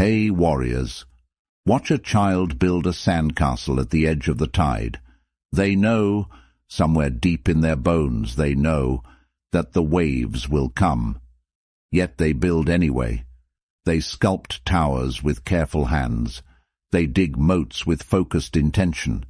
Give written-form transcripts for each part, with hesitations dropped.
Hey, warriors! Watch a child build a sandcastle at the edge of the tide. They know, somewhere deep in their bones they know, that the waves will come. Yet they build anyway. They sculpt towers with careful hands. They dig moats with focused intention.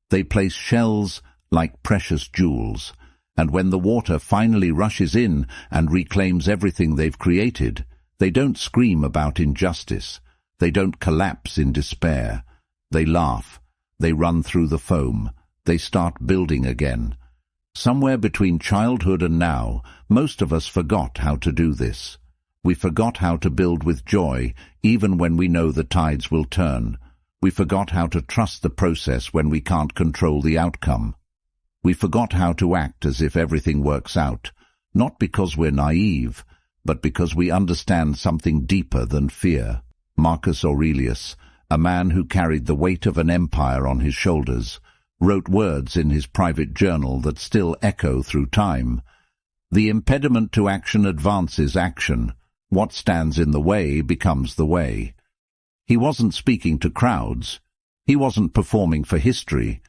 They place shells like precious jewels. And when the water finally rushes in and reclaims everything they've created, they don't scream about injustice. They don't collapse in despair. They laugh. They run through the foam. They start building again. Somewhere between childhood and now, most of us forgot how to do this. We forgot how to build with joy, even when we know the tides will turn. We forgot how to trust the process when we can't control the outcome. We forgot how to act as if everything works out, not because we're naive, but because we understand something deeper than fear. Marcus Aurelius, a man who carried the weight of an empire on his shoulders, wrote words in his private journal that still echo through time. The impediment to action advances action. What stands in the way becomes the way. He wasn't speaking to crowds. He wasn't performing for history.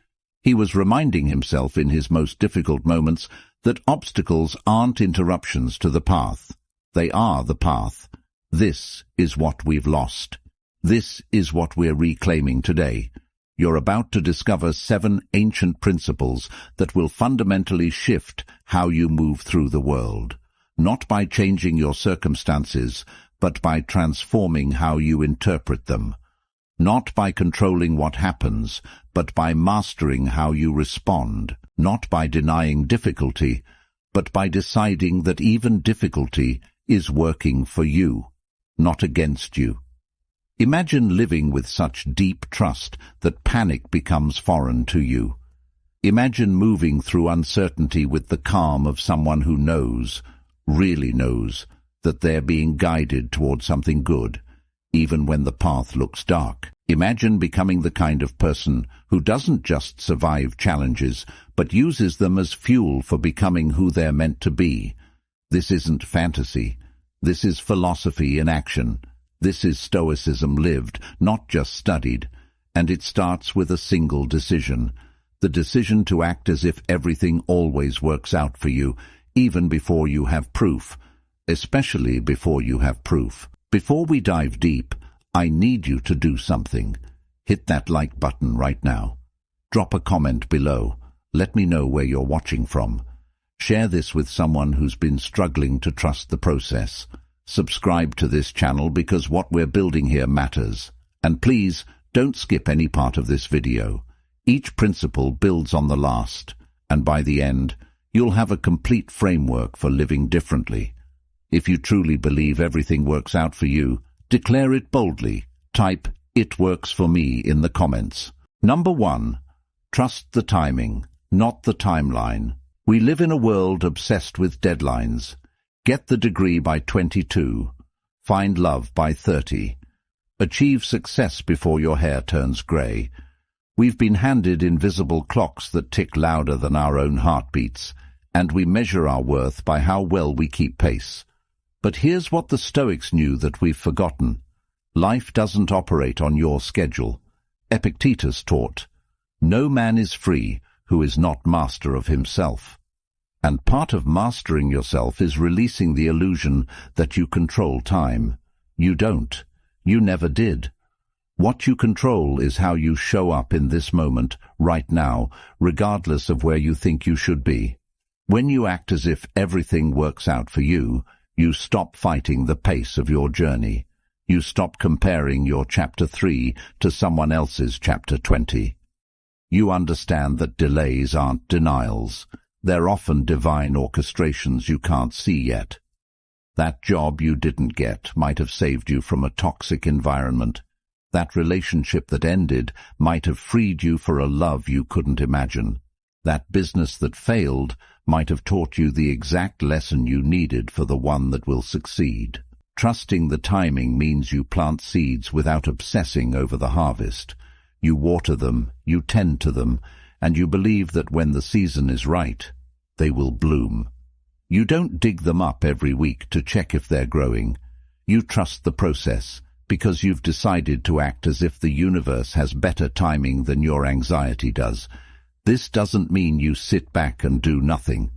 He was reminding himself in his most difficult moments that obstacles aren't interruptions to the path. They are the path. This is what we've lost. This is what we're reclaiming today. You're about to discover 7 ancient principles that will fundamentally shift how you move through the world, not by changing your circumstances, but by transforming how you interpret them. Not by controlling what happens, but by mastering how you respond. Not by denying difficulty, but by deciding that even difficulty is working for you, not against you. Imagine living with such deep trust that panic becomes foreign to you. Imagine moving through uncertainty with the calm of someone who knows, really knows, that they're being guided toward something good, even when the path looks dark. Imagine becoming the kind of person who doesn't just survive challenges, but uses them as fuel for becoming who they're meant to be. This isn't fantasy. This is philosophy in action. This is Stoicism lived, not just studied, and it starts with a single decision. The decision to act as if everything always works out for you, even before you have proof, especially before you have proof. Before we dive deep, I need you to do something. Hit that like button right now. Drop a comment below. Let me know where you're watching from. Share this with someone who's been struggling to trust the process. Subscribe to this channel because what we're building here matters. And please, don't skip any part of this video. Each principle builds on the last, and by the end, you'll have a complete framework for living differently. If you truly believe everything works out for you, declare it boldly. Type, "It works for me" in the comments. Number 1. Trust the timing, not the timeline. We live in a world obsessed with deadlines. Get the degree by 22. Find love by 30. Achieve success before your hair turns grey. We've been handed invisible clocks that tick louder than our own heartbeats, and we measure our worth by how well we keep pace. But here's what the Stoics knew that we've forgotten. Life doesn't operate on your schedule. Epictetus taught, "No man is free who is not master of himself." And part of mastering yourself is releasing the illusion that you control time. You don't. You never did. What you control is how you show up in this moment, right now, regardless of where you think you should be. When you act as if everything works out for you, you stop fighting the pace of your journey. You stop comparing your chapter 3 to someone else's chapter 20. You understand that delays aren't denials. They're often divine orchestrations you can't see yet. That job you didn't get might have saved you from a toxic environment. That relationship that ended might have freed you for a love you couldn't imagine. That business that failed might have taught you the exact lesson you needed for the one that will succeed. Trusting the timing means you plant seeds without obsessing over the harvest. You water them, you tend to them, and you believe that when the season is right, they will bloom. You don't dig them up every week to check if they're growing. You trust the process, because you've decided to act as if the universe has better timing than your anxiety does. This doesn't mean you sit back and do nothing.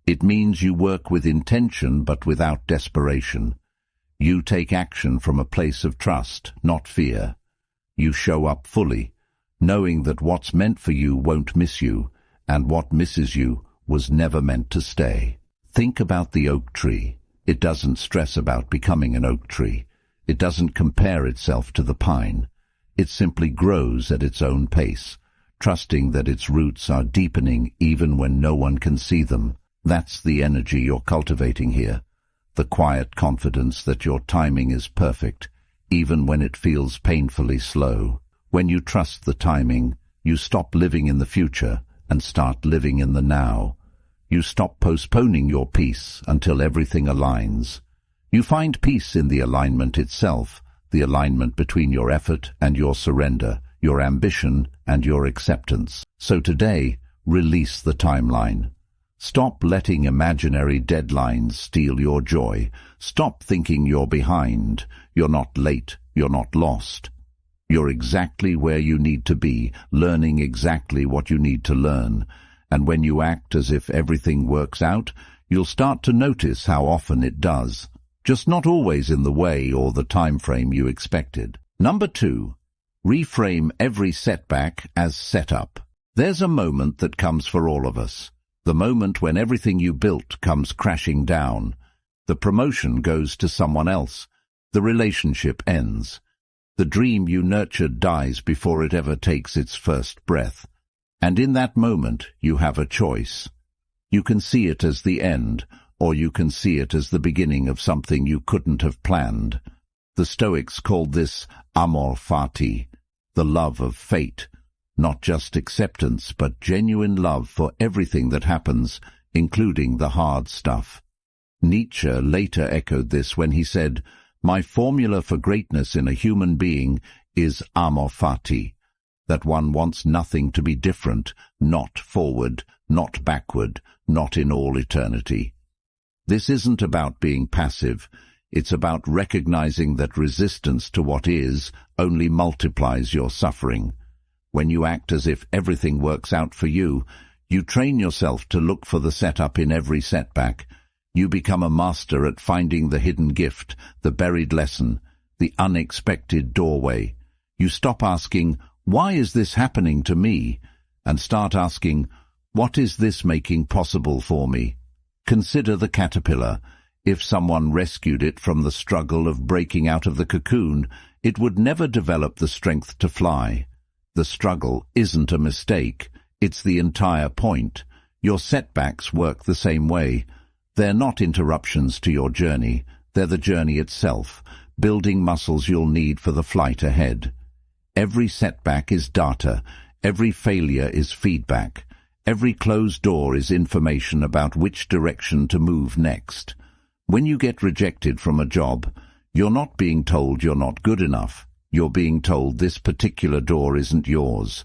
It means you work with intention but without desperation. You take action from a place of trust, not fear. You show up fully, knowing that what's meant for you won't miss you, and what misses you was never meant to stay. Think about the oak tree. It doesn't stress about becoming an oak tree. It doesn't compare itself to the pine. It simply grows at its own pace, trusting that its roots are deepening even when no one can see them. That's the energy you're cultivating here. The quiet confidence that your timing is perfect, even when it feels painfully slow. When you trust the timing, you stop living in the future and start living in the now. You stop postponing your peace until everything aligns. You find peace in the alignment itself, the alignment between your effort and your surrender, your ambition and your acceptance. So today, release the timeline. Stop letting imaginary deadlines steal your joy. Stop thinking you're behind. You're not late. You're not lost. You're exactly where you need to be, learning exactly what you need to learn. And when you act as if everything works out, you'll start to notice how often it does. Just not always in the way or the time frame you expected. Number 2, reframe every setback as setup. There's a moment that comes for all of us. The moment when everything you built comes crashing down. The promotion goes to someone else. The relationship ends. The dream you nurtured dies before it ever takes its first breath. And in that moment, you have a choice. You can see it as the end, or you can see it as the beginning of something you couldn't have planned. The Stoics called this amor fati, the love of fate. Not just acceptance, but genuine love for everything that happens, including the hard stuff. Nietzsche later echoed this when he said, "My formula for greatness in a human being is amor fati, that one wants nothing to be different, not forward, not backward, not in all eternity." This isn't about being passive. It's about recognizing that resistance to what is only multiplies your suffering. When you act as if everything works out for you, you train yourself to look for the setup in every setback. You become a master at finding the hidden gift, the buried lesson, the unexpected doorway. You stop asking, "Why is this happening to me?" and start asking, "What is this making possible for me?" Consider the caterpillar. If someone rescued it from the struggle of breaking out of the cocoon, it would never develop the strength to fly. The struggle isn't a mistake. It's the entire point. Your setbacks work the same way. They're not interruptions to your journey. They're the journey itself, building muscles you'll need for the flight ahead. Every setback is data. Every failure is feedback. Every closed door is information about which direction to move next. When you get rejected from a job, you're not being told you're not good enough. You're being told this particular door isn't yours.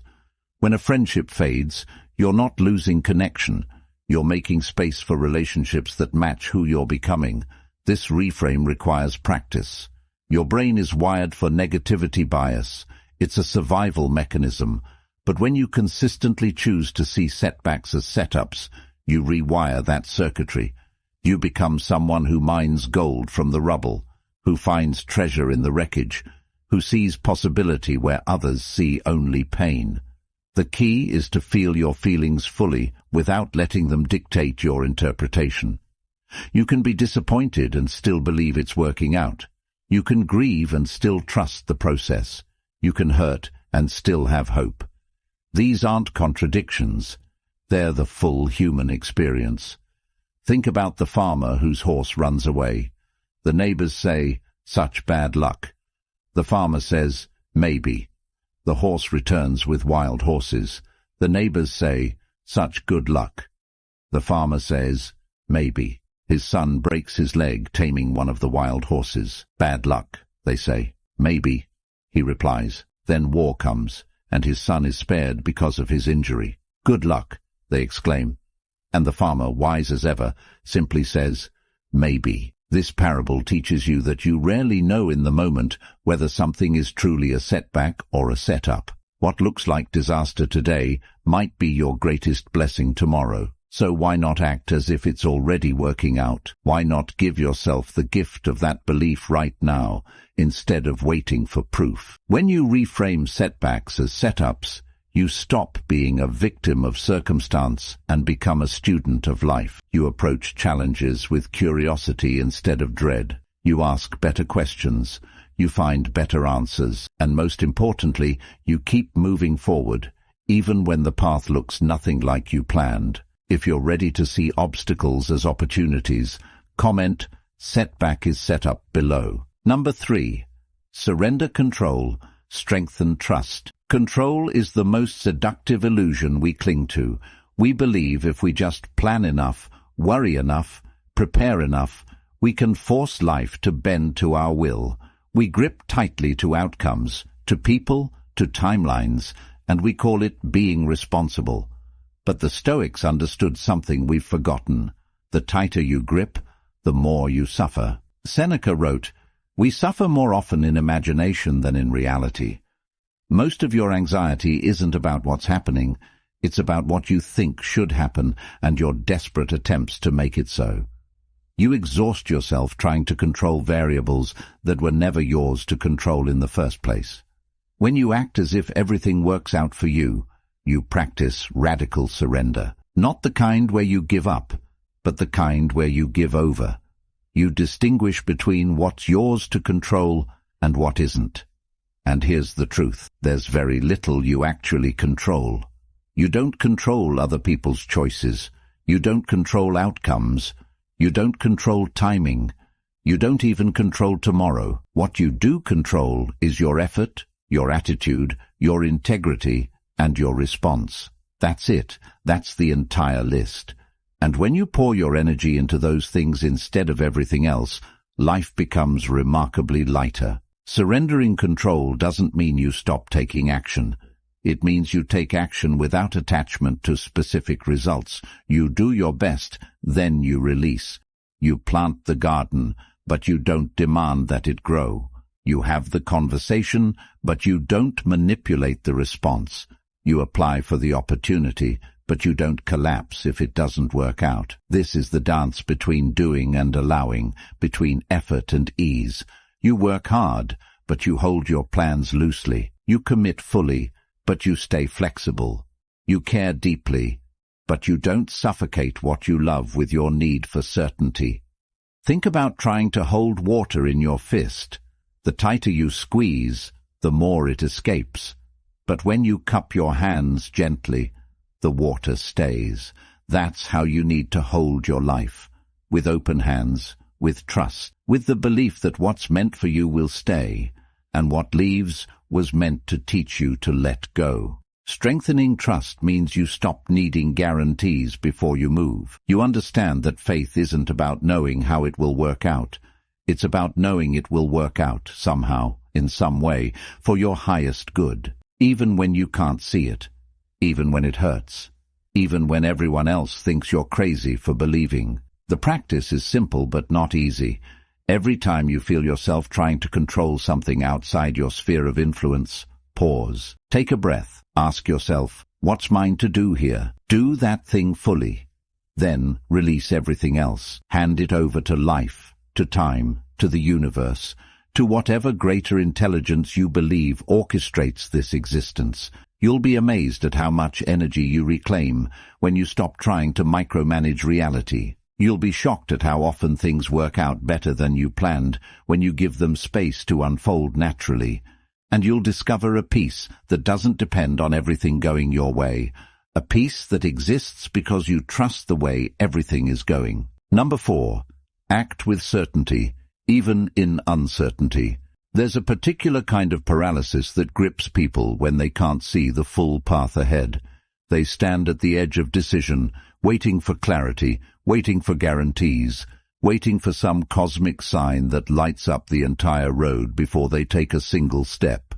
When a friendship fades, you're not losing connection. You're making space for relationships that match who you're becoming. This reframe requires practice. Your brain is wired for negativity bias. It's a survival mechanism. But when you consistently choose to see setbacks as setups, you rewire that circuitry. You become someone who mines gold from the rubble, who finds treasure in the wreckage, who sees possibility where others see only pain. The key is to feel your feelings fully without letting them dictate your interpretation. You can be disappointed and still believe it's working out. You can grieve and still trust the process. You can hurt and still have hope. These aren't contradictions. They're the full human experience. Think about the farmer whose horse runs away. The neighbors say, "Such bad luck." The farmer says, "Maybe." The horse returns with wild horses. The neighbors say, "Such good luck." The farmer says, "Maybe." His son breaks his leg taming one of the wild horses. "Bad luck," they say. "Maybe," he replies. Then war comes, and his son is spared because of his injury. "Good luck," they exclaim. And the farmer, wise as ever, simply says, "Maybe." This parable teaches you that you rarely know in the moment whether something is truly a setback or a setup. What looks like disaster today might be your greatest blessing tomorrow. So why not act as if it's already working out? Why not give yourself the gift of that belief right now, instead of waiting for proof? When you reframe setbacks as setups, you stop being a victim of circumstance and become a student of life. You approach challenges with curiosity instead of dread. You ask better questions, you find better answers, and most importantly, you keep moving forward, even when the path looks nothing like you planned. If you're ready to see obstacles as opportunities, comment "Setback is set up" below. Number 3. Surrender control, strengthen trust. Control is the most seductive illusion we cling to. We believe if we just plan enough, worry enough, prepare enough, we can force life to bend to our will. We grip tightly to outcomes, to people, to timelines, and we call it being responsible. But the Stoics understood something we've forgotten. The tighter you grip, the more you suffer. Seneca wrote, "We suffer more often in imagination than in reality." Most of your anxiety isn't about what's happening, it's about what you think should happen and your desperate attempts to make it so. You exhaust yourself trying to control variables that were never yours to control in the first place. When you act as if everything works out for you, you practice radical surrender. Not the kind where you give up, but the kind where you give over. You distinguish between what's yours to control and what isn't. And here's the truth. There's very little you actually control. You don't control other people's choices. You don't control outcomes. You don't control timing. You don't even control tomorrow. What you do control is your effort, your attitude, your integrity, and your response. That's it. That's the entire list. And when you pour your energy into those things instead of everything else, life becomes remarkably lighter. Surrendering control doesn't mean you stop taking action. It means you take action without attachment to specific results. You do your best, then you release. You plant the garden, but you don't demand that it grow. You have the conversation, but you don't manipulate the response. You apply for the opportunity, but you don't collapse if it doesn't work out. This is the dance between doing and allowing, between effort and ease. You work hard, but you hold your plans loosely. You commit fully, but you stay flexible. You care deeply, but you don't suffocate what you love with your need for certainty. Think about trying to hold water in your fist. The tighter you squeeze, the more it escapes. But when you cup your hands gently, the water stays. That's how you need to hold your life, with open hands, with trust, with the belief that what's meant for you will stay, and what leaves was meant to teach you to let go. Strengthening trust means you stop needing guarantees before you move. You understand that faith isn't about knowing how it will work out. It's about knowing it will work out somehow, in some way, for your highest good. Even when you can't see it, even when it hurts, even when everyone else thinks you're crazy for believing. The practice is simple but not easy. Every time you feel yourself trying to control something outside your sphere of influence, pause. Take a breath. Ask yourself, what's mine to do here? Do that thing fully. Then release everything else. Hand it over to life, to time, to the universe, to whatever greater intelligence you believe orchestrates this existence. You'll be amazed at how much energy you reclaim when you stop trying to micromanage reality. You'll be shocked at how often things work out better than you planned when you give them space to unfold naturally. And you'll discover a peace that doesn't depend on everything going your way, a peace that exists because you trust the way everything is going. Number 4. Act with certainty, even in uncertainty. There's a particular kind of paralysis that grips people when they can't see the full path ahead. They stand at the edge of decision, waiting for clarity, waiting for guarantees, waiting for some cosmic sign that lights up the entire road before they take a single step.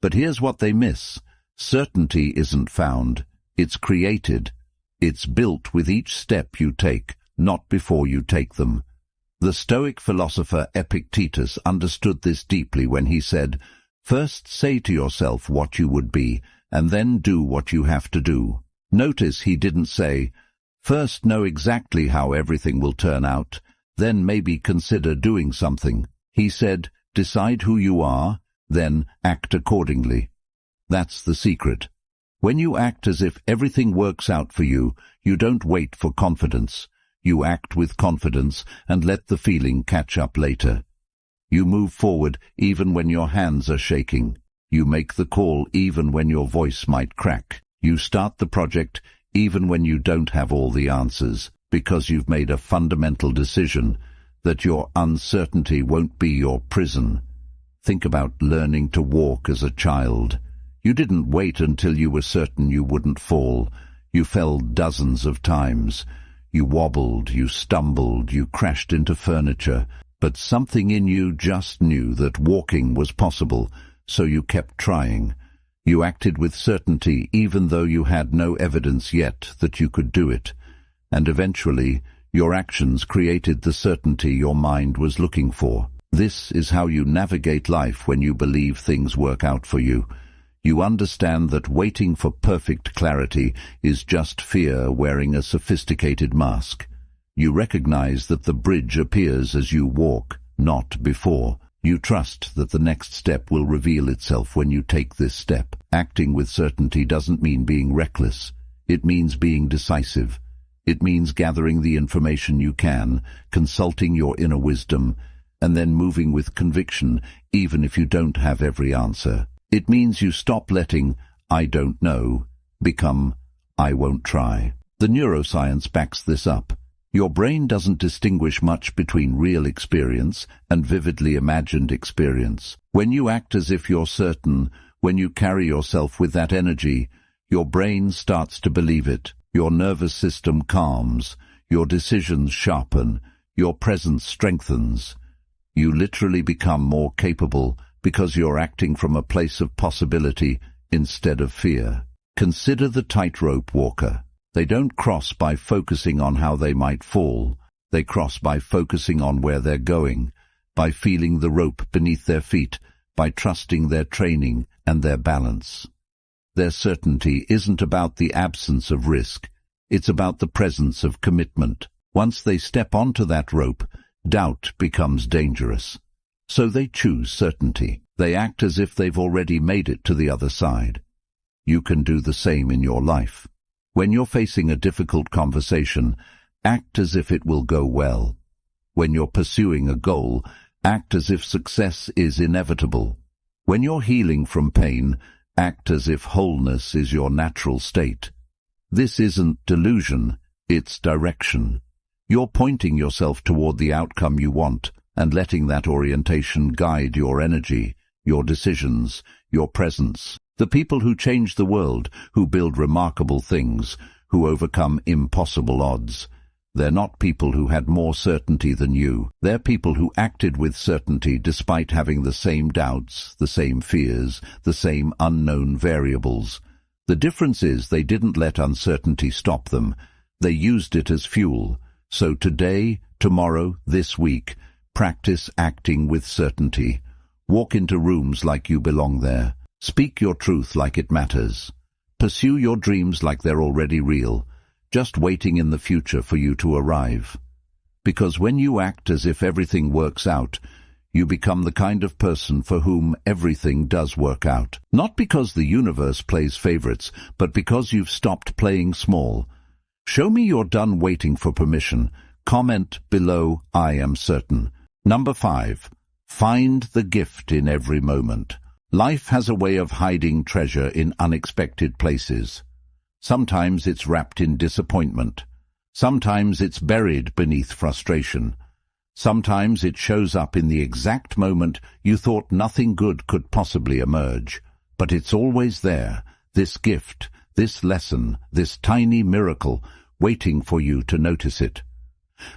But here's what they miss. Certainty isn't found. It's created. It's built with each step you take, not before you take them. The Stoic philosopher Epictetus understood this deeply when he said, "First say to yourself what you would be, and then do what you have to do." Notice he didn't say, "First know exactly how everything will turn out, then maybe consider doing something." He said, "Decide who you are, then act accordingly." That's the secret. When you act as if everything works out for you, you don't wait for confidence. You act with confidence and let the feeling catch up later. You move forward even when your hands are shaking. You make the call even when your voice might crack. You start the project even when you don't have all the answers, because you've made a fundamental decision that your uncertainty won't be your prison. Think about learning to walk as a child. You didn't wait until you were certain you wouldn't fall. You fell dozens of times. You wobbled, you stumbled, you crashed into furniture, but something in you just knew that walking was possible, so you kept trying. You acted with certainty even though you had no evidence yet that you could do it. And eventually, your actions created the certainty your mind was looking for. This is how you navigate life when you believe things work out for you. You understand that waiting for perfect clarity is just fear wearing a sophisticated mask. You recognize that the bridge appears as you walk, not before. You trust that the next step will reveal itself when you take this step. Acting with certainty doesn't mean being reckless. It means being decisive. It means gathering the information you can, consulting your inner wisdom, and then moving with conviction, even if you don't have every answer. It means you stop letting "I don't know" become "I won't try." The neuroscience backs this up. Your brain doesn't distinguish much between real experience and vividly imagined experience. When you act as if you're certain, when you carry yourself with that energy, your brain starts to believe it. Your nervous system calms, your decisions sharpen, your presence strengthens. You literally become more capable because you're acting from a place of possibility instead of fear. Consider the tightrope walker. They don't cross by focusing on how they might fall. They cross by focusing on where they're going, by feeling the rope beneath their feet, by trusting their training and their balance. Their certainty isn't about the absence of risk. It's about the presence of commitment. Once they step onto that rope, doubt becomes dangerous. So they choose certainty. They act as if they've already made it to the other side. You can do the same in your life. When you're facing a difficult conversation, act as if it will go well. When you're pursuing a goal, act as if success is inevitable. When you're healing from pain, act as if wholeness is your natural state. This isn't delusion, it's direction. You're pointing yourself toward the outcome you want and letting that orientation guide your energy, your decisions, your presence. The people who change the world, who build remarkable things, who overcome impossible odds, they're not people who had more certainty than you. They're people who acted with certainty despite having the same doubts, the same fears, the same unknown variables. The difference is they didn't let uncertainty stop them. They used it as fuel. So today, tomorrow, this week, practice acting with certainty. Walk into rooms like you belong there. Speak your truth like it matters. Pursue your dreams like they're already real, just waiting in the future for you to arrive. Because when you act as if everything works out, you become the kind of person for whom everything does work out. Not because the universe plays favorites, but because you've stopped playing small. Show me you're done waiting for permission. Comment below, "I am certain." Number 5. Find the gift in every moment. Life has a way of hiding treasure in unexpected places. Sometimes it's wrapped in disappointment. Sometimes it's buried beneath frustration. Sometimes it shows up in the exact moment you thought nothing good could possibly emerge. But it's always there, this gift, this lesson, this tiny miracle, waiting for you to notice it.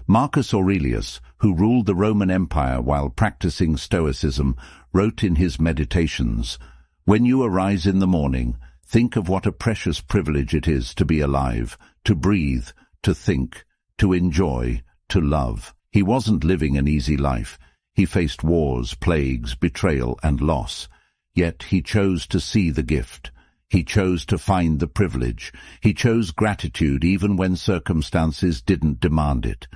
Marcus Aurelius, who ruled the Roman Empire while practicing Stoicism, wrote in his Meditations, "When you arise in the morning, think of what a precious privilege it is to be alive, to breathe, to think, to enjoy, to love." He wasn't living an easy life. He faced wars, plagues, betrayal, and loss. Yet he chose to see the gift. He chose to find the privilege. He chose gratitude even when circumstances didn't demand it.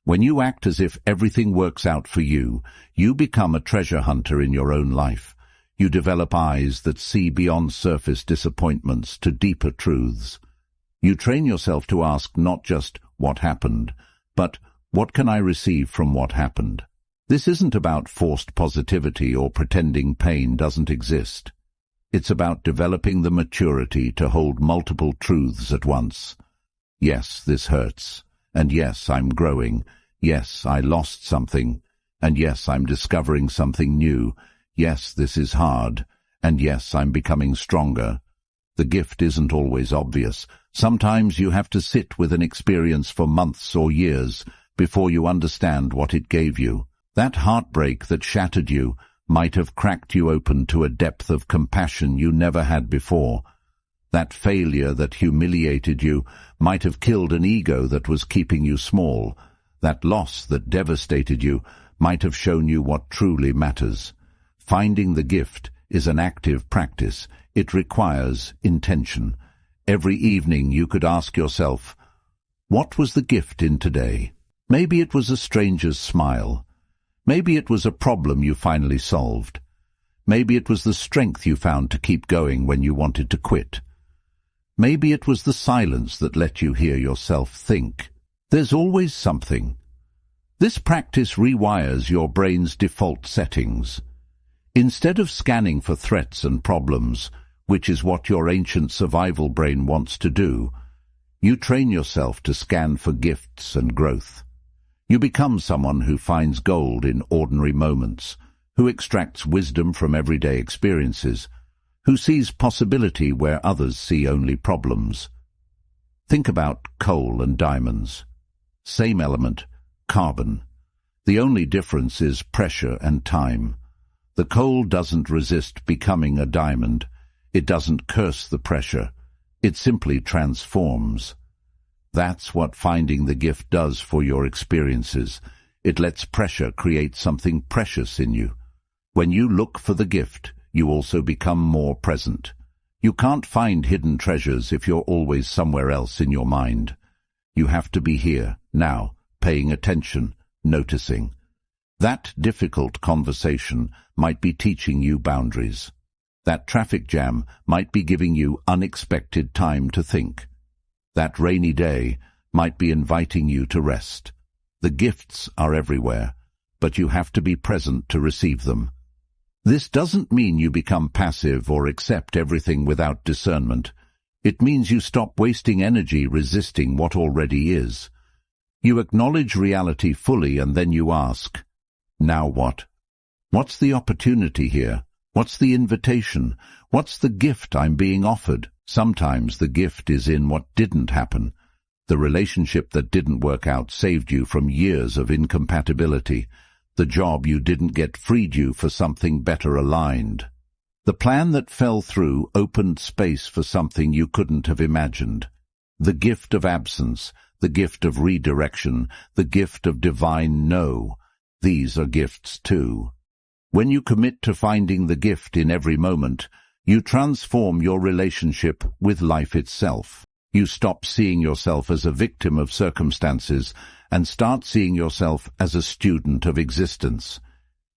When you act as if everything works out for you, you become a treasure hunter in your own life. You develop eyes that see beyond surface disappointments to deeper truths. You train yourself to ask not just what happened, but what can I receive from what happened? This isn't about forced positivity or pretending pain doesn't exist. It's about developing the maturity to hold multiple truths at once. Yes, this hurts. And yes, I'm growing. Yes, I lost something. And yes, I'm discovering something new. Yes, this is hard. And yes, I'm becoming stronger. The gift isn't always obvious. Sometimes you have to sit with an experience for months or years before you understand what it gave you. That heartbreak that shattered you might have cracked you open to a depth of compassion you never had before. That failure that humiliated you might have killed an ego that was keeping you small. That loss that devastated you might have shown you what truly matters. Finding the gift is an active practice. It requires intention. Every evening you could ask yourself, what was the gift in today? Maybe it was a stranger's smile. Maybe it was a problem you finally solved. Maybe it was the strength you found to keep going when you wanted to quit. Maybe it was the silence that let you hear yourself think. There's always something. This practice rewires your brain's default settings. Instead of scanning for threats and problems, which is what your ancient survival brain wants to do, you train yourself to scan for gifts and growth. You become someone who finds gold in ordinary moments, who extracts wisdom from everyday experiences, who sees possibility where others see only problems. Think about coal and diamonds. Same element, carbon. The only difference is pressure and time. The coal doesn't resist becoming a diamond. It doesn't curse the pressure. It simply transforms. That's what finding the gift does for your experiences. It lets pressure create something precious in you. When you look for the gift, you also become more present. You can't find hidden treasures if you're always somewhere else in your mind. You have to be here, now, paying attention, noticing. That difficult conversation might be teaching you boundaries. That traffic jam might be giving you unexpected time to think. That rainy day might be inviting you to rest. The gifts are everywhere, but you have to be present to receive them. This doesn't mean you become passive or accept everything without discernment. It means you stop wasting energy resisting what already is. You acknowledge reality fully and then you ask, now what? What's the opportunity here? What's the invitation? What's the gift I'm being offered? Sometimes the gift is in what didn't happen. The relationship that didn't work out saved you from years of incompatibility. The job you didn't get freed you for something better aligned. The plan that fell through opened space for something you couldn't have imagined. The gift of absence, the gift of redirection, the gift of divine no. These are gifts too. When you commit to finding the gift in every moment, you transform your relationship with life itself. You stop seeing yourself as a victim of circumstances and start seeing yourself as a student of existence.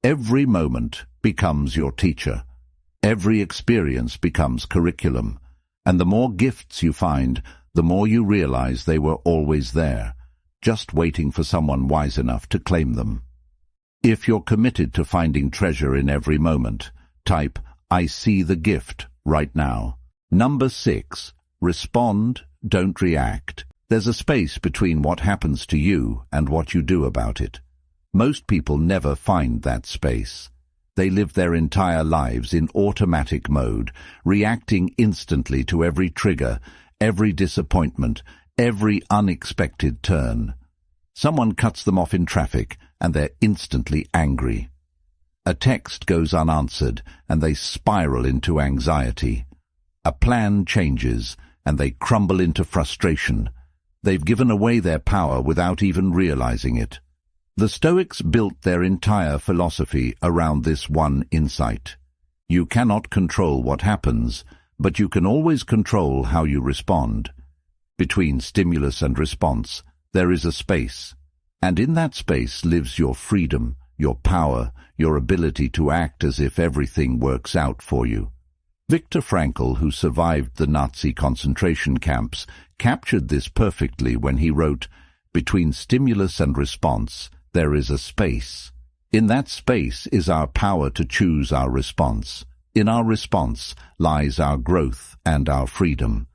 Every moment becomes your teacher. Every experience becomes curriculum. And the more gifts you find, the more you realize they were always there, just waiting for someone wise enough to claim them. If you're committed to finding treasure in every moment, type, I see the gift right now. Number 6. Respond, don't react. There's a space between what happens to you and what you do about it. Most people never find that space. They live their entire lives in automatic mode, reacting instantly to every trigger, every disappointment, every unexpected turn. Someone cuts them off in traffic, and they're instantly angry. A text goes unanswered, and they spiral into anxiety. A plan changes, and they crumble into frustration. They've given away their power without even realizing it. The Stoics built their entire philosophy around this one insight. You cannot control what happens, but you can always control how you respond. Between stimulus and response, there is a space, and in that space lives your freedom, your power, your ability to act as if everything works out for you. Viktor Frankl, who survived the Nazi concentration camps, captured this perfectly when he wrote, "Between stimulus and response, there is a space. In that space is our power to choose our response. In our response lies our growth and our freedom."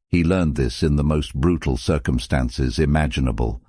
He learned this in the most brutal circumstances imaginable.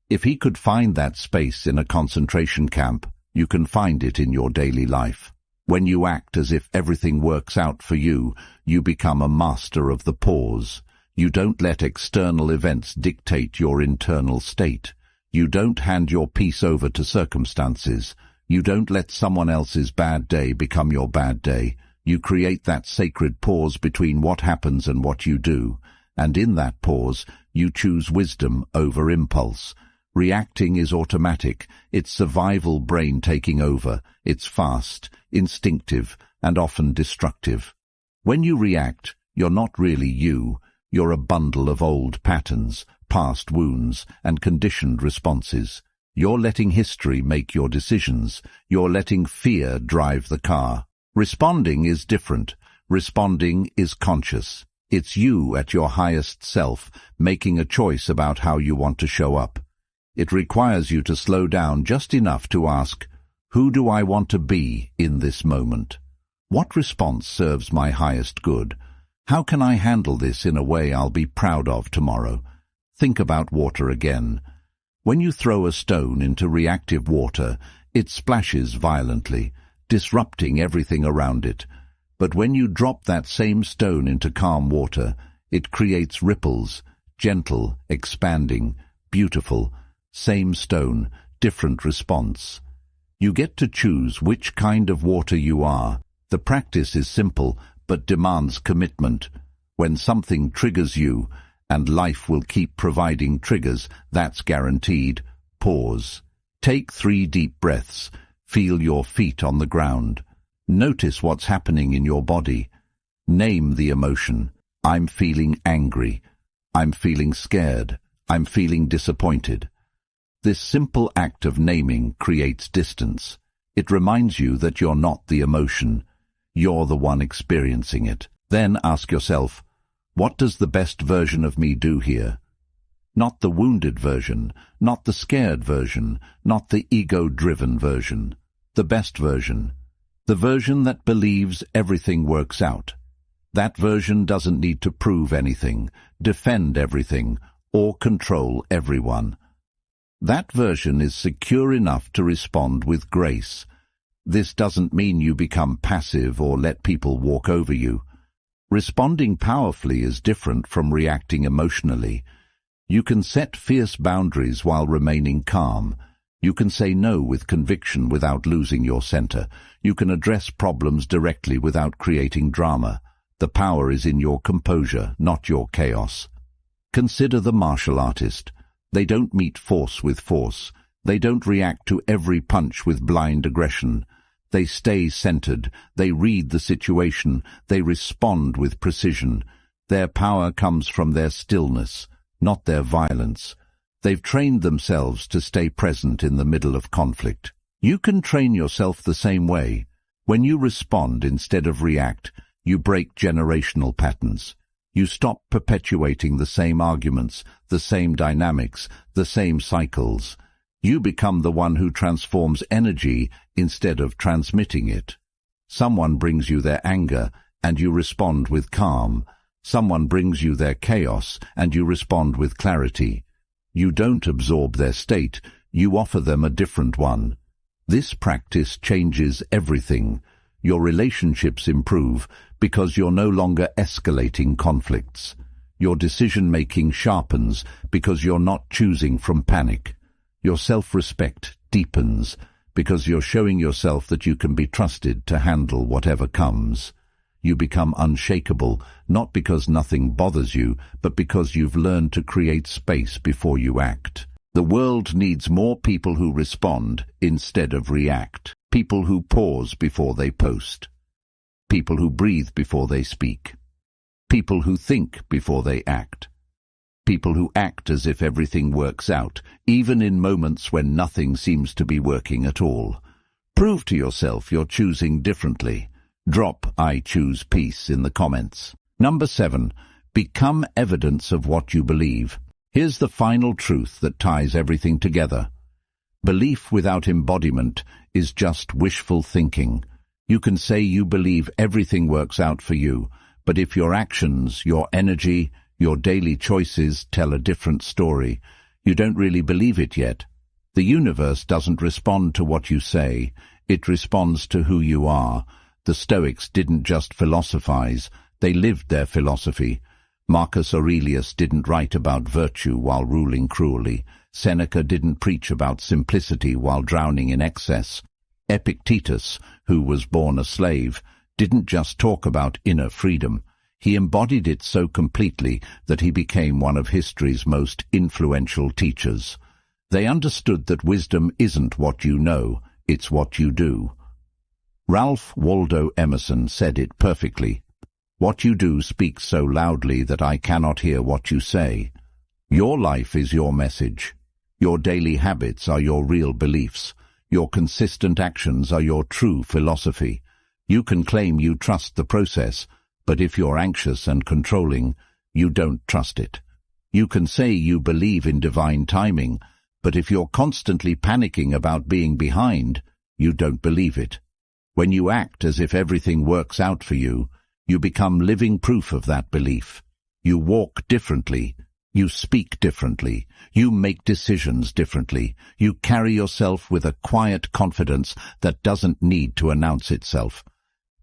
If he could find that space in a concentration camp, you can find it in your daily life. When you act as if everything works out for you, you become a master of the pause. You don't let external events dictate your internal state. You don't hand your peace over to circumstances. You don't let someone else's bad day become your bad day. You create that sacred pause between what happens and what you do. And in that pause, you choose wisdom over impulse. Reacting is automatic. It's survival brain taking over. It's fast, instinctive, and often destructive. When you react, you're not really you. You're a bundle of old patterns, past wounds, and conditioned responses. You're letting history make your decisions. You're letting fear drive the car. Responding is different. Responding is conscious. It's you at your highest self, making a choice about how you want to show up. It requires you to slow down just enough to ask, who do I want to be in this moment? What response serves my highest good? How can I handle this in a way I'll be proud of tomorrow? Think about water again. When you throw a stone into reactive water, it splashes violently, disrupting everything around it. But when you drop that same stone into calm water, it creates ripples, gentle, expanding, beautiful. Same stone, different response. You get to choose which kind of water you are. The practice is simple, but demands commitment. When something triggers you, and life will keep providing triggers, that's guaranteed. Pause. Take 3 deep breaths. Feel your feet on the ground. Notice what's happening in your body. Name the emotion. I'm feeling angry. I'm feeling scared. I'm feeling disappointed. This simple act of naming creates distance. It reminds you that you're not the emotion. You're the one experiencing it. Then ask yourself, what does the best version of me do here? Not the wounded version, not the scared version, not the ego-driven version. The best version. The version that believes everything works out. That version doesn't need to prove anything, defend everything, or control everyone. That version is secure enough to respond with grace. This doesn't mean you become passive or let people walk over you. Responding powerfully is different from reacting emotionally. You can set fierce boundaries while remaining calm. You can say no with conviction without losing your center. You can address problems directly without creating drama. The power is in your composure, not your chaos. Consider the martial artist. They don't meet force with force. They don't react to every punch with blind aggression. They stay centered. They read the situation. They respond with precision. Their power comes from their stillness, not their violence. They've trained themselves to stay present in the middle of conflict. You can train yourself the same way. When you respond instead of react, you break generational patterns. You stop perpetuating the same arguments, the same dynamics, the same cycles. You become the one who transforms energy instead of transmitting it. Someone brings you their anger, and you respond with calm. Someone brings you their chaos, and you respond with clarity. You don't absorb their state, you offer them a different one. This practice changes everything. Your relationships improve because you're no longer escalating conflicts. Your decision-making sharpens because you're not choosing from panic. Your self-respect deepens because you're showing yourself that you can be trusted to handle whatever comes. You become unshakable, not because nothing bothers you, but because you've learned to create space before you act. The world needs more people who respond instead of react. People who pause before they post. People who breathe before they speak. People who think before they act. People who act as if everything works out, even in moments when nothing seems to be working at all. Prove to yourself you're choosing differently. Drop "I choose peace" in the comments. Number 7. Become evidence of what you believe. Here's the final truth that ties everything together. Belief without embodiment is just wishful thinking. You can say you believe everything works out for you, but if your actions, your energy, your daily choices tell a different story, you don't really believe it yet. The universe doesn't respond to what you say, it responds to who you are. The Stoics didn't just philosophize, they lived their philosophy. Marcus Aurelius didn't write about virtue while ruling cruelly. Seneca didn't preach about simplicity while drowning in excess. Epictetus, who was born a slave, didn't just talk about inner freedom. He embodied it so completely that he became one of history's most influential teachers. They understood that wisdom isn't what you know, it's what you do. Ralph Waldo Emerson said it perfectly. What you do speaks so loudly that I cannot hear what you say. Your life is your message. Your daily habits are your real beliefs. Your consistent actions are your true philosophy. You can claim you trust the process, but if you're anxious and controlling, you don't trust it. You can say you believe in divine timing, but if you're constantly panicking about being behind, you don't believe it. When you act as if everything works out for you, you become living proof of that belief. You walk differently. You speak differently. You make decisions differently. You carry yourself with a quiet confidence that doesn't need to announce itself.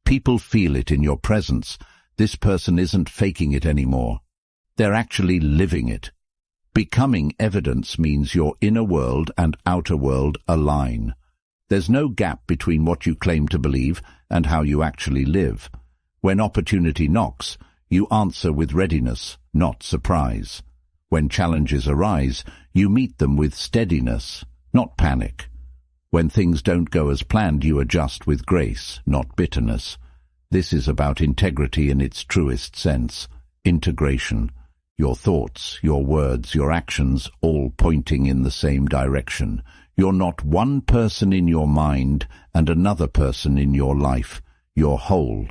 People feel it in your presence. This person isn't faking it anymore. They're actually living it. Becoming evidence means your inner world and outer world align. There's no gap between what you claim to believe and how you actually live. When opportunity knocks, you answer with readiness, not surprise. When challenges arise, you meet them with steadiness, not panic. When things don't go as planned, you adjust with grace, not bitterness. This is about integrity in its truest sense. Integration. Your thoughts, your words, your actions, all pointing in the same direction. You're not one person in your mind and another person in your life. You're whole.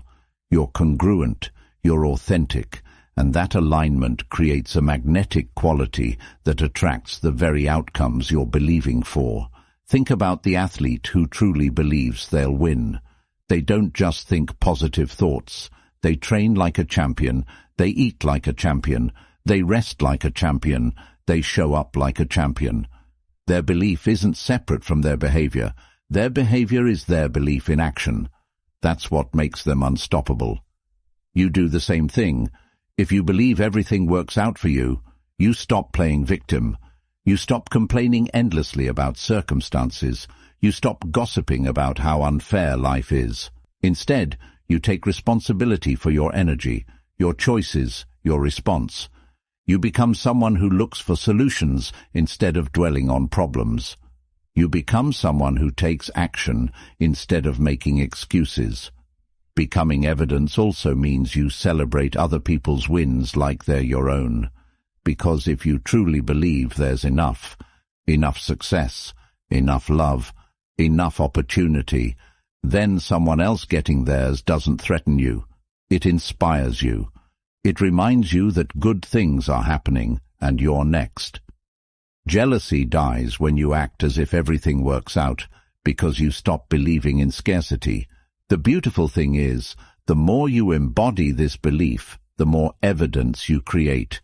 You're congruent, you're authentic, and that alignment creates a magnetic quality that attracts the very outcomes you're believing for. Think about the athlete who truly believes they'll win. They don't just think positive thoughts. They train like a champion, they eat like a champion, they rest like a champion, they show up like a champion. Their belief isn't separate from their behavior. Their behavior is their belief in action. That's what makes them unstoppable. You do the same thing. If you believe everything works out for you, you stop playing victim. You stop complaining endlessly about circumstances. You stop gossiping about how unfair life is. Instead, you take responsibility for your energy, your choices, your response. You become someone who looks for solutions instead of dwelling on problems. You become someone who takes action instead of making excuses. Becoming evidence also means you celebrate other people's wins like they're your own. Because if you truly believe there's enough success, enough love, enough opportunity, then someone else getting theirs doesn't threaten you. It inspires you. It reminds you that good things are happening and you're next. Jealousy dies when you act as if everything works out because you stop believing in scarcity. The beautiful thing is, the more you embody this belief, the more evidence you create.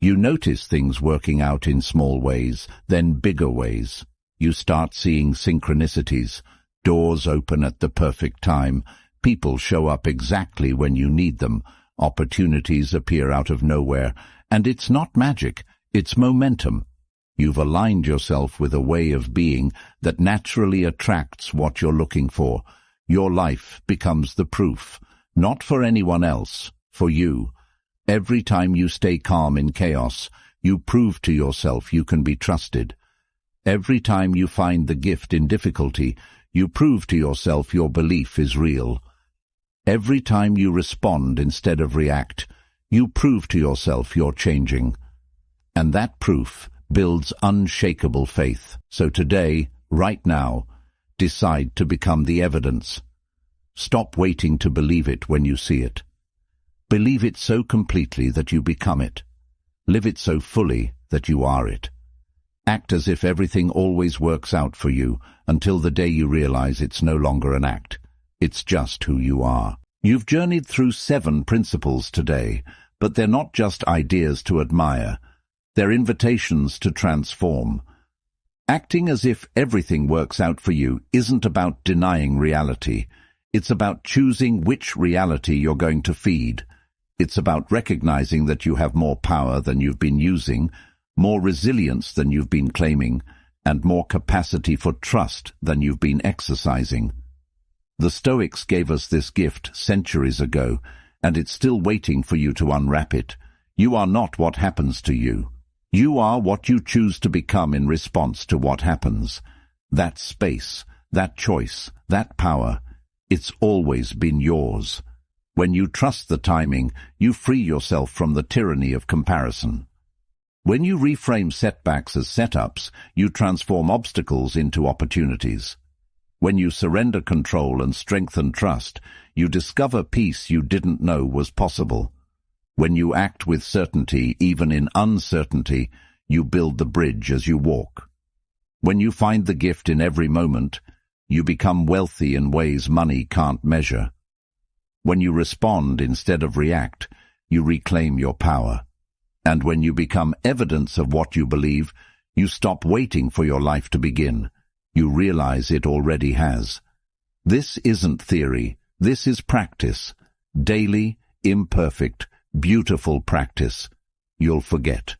You notice things working out in small ways, then bigger ways. You start seeing synchronicities, doors open at the perfect time, people show up exactly when you need them, opportunities appear out of nowhere, and it's not magic, it's momentum. You've aligned yourself with a way of being that naturally attracts what you're looking for. Your life becomes the proof, not for anyone else, for you. Every time you stay calm in chaos, you prove to yourself you can be trusted. Every time you find the gift in difficulty, you prove to yourself your belief is real. Every time you respond instead of react, you prove to yourself you're changing. And that proof builds unshakable faith. So today, right now, decide to become the evidence. Stop waiting to believe it when you see it. Believe it so completely that you become it. Live it so fully that you are it. Act as if everything always works out for you until the day you realize it's no longer an act. It's just who you are. You've journeyed through 7 principles today, but they're not just ideas to admire. They're invitations to transform. Acting as if everything works out for you isn't about denying reality. It's about choosing which reality you're going to feed. It's about recognizing that you have more power than you've been using, more resilience than you've been claiming, and more capacity for trust than you've been exercising. The Stoics gave us this gift centuries ago, and it's still waiting for you to unwrap it. You are not what happens to you. You are what you choose to become in response to what happens. That space, that choice, that power, it's always been yours. When you trust the timing, you free yourself from the tyranny of comparison. When you reframe setbacks as setups, you transform obstacles into opportunities. When you surrender control and strengthen trust, you discover peace you didn't know was possible. When you act with certainty, even in uncertainty, you build the bridge as you walk. When you find the gift in every moment, you become wealthy in ways money can't measure. When you respond instead of react, you reclaim your power. And when you become evidence of what you believe, you stop waiting for your life to begin. You realize it already has. This isn't theory. This is practice. Daily, imperfect, beautiful practice. You'll forget.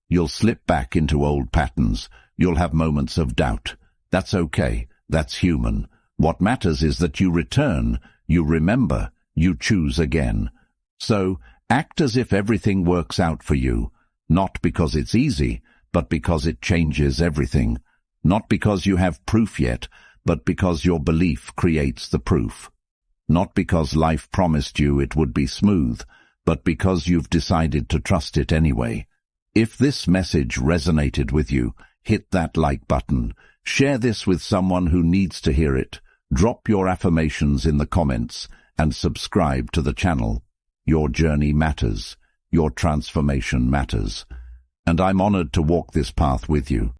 You'll slip back into old patterns. You'll have moments of doubt. That's okay. That's human. What matters is that you return, you remember, you choose again. So, act as if everything works out for you, not because it's easy, but because it changes everything. Not because you have proof yet, but because your belief creates the proof. Not because life promised you it would be smooth, but because you've decided to trust it anyway. If this message resonated with you, hit that like button. Share this with someone who needs to hear it. Drop your affirmations in the comments and subscribe to the channel. Your journey matters. Your transformation matters. And I'm honored to walk this path with you.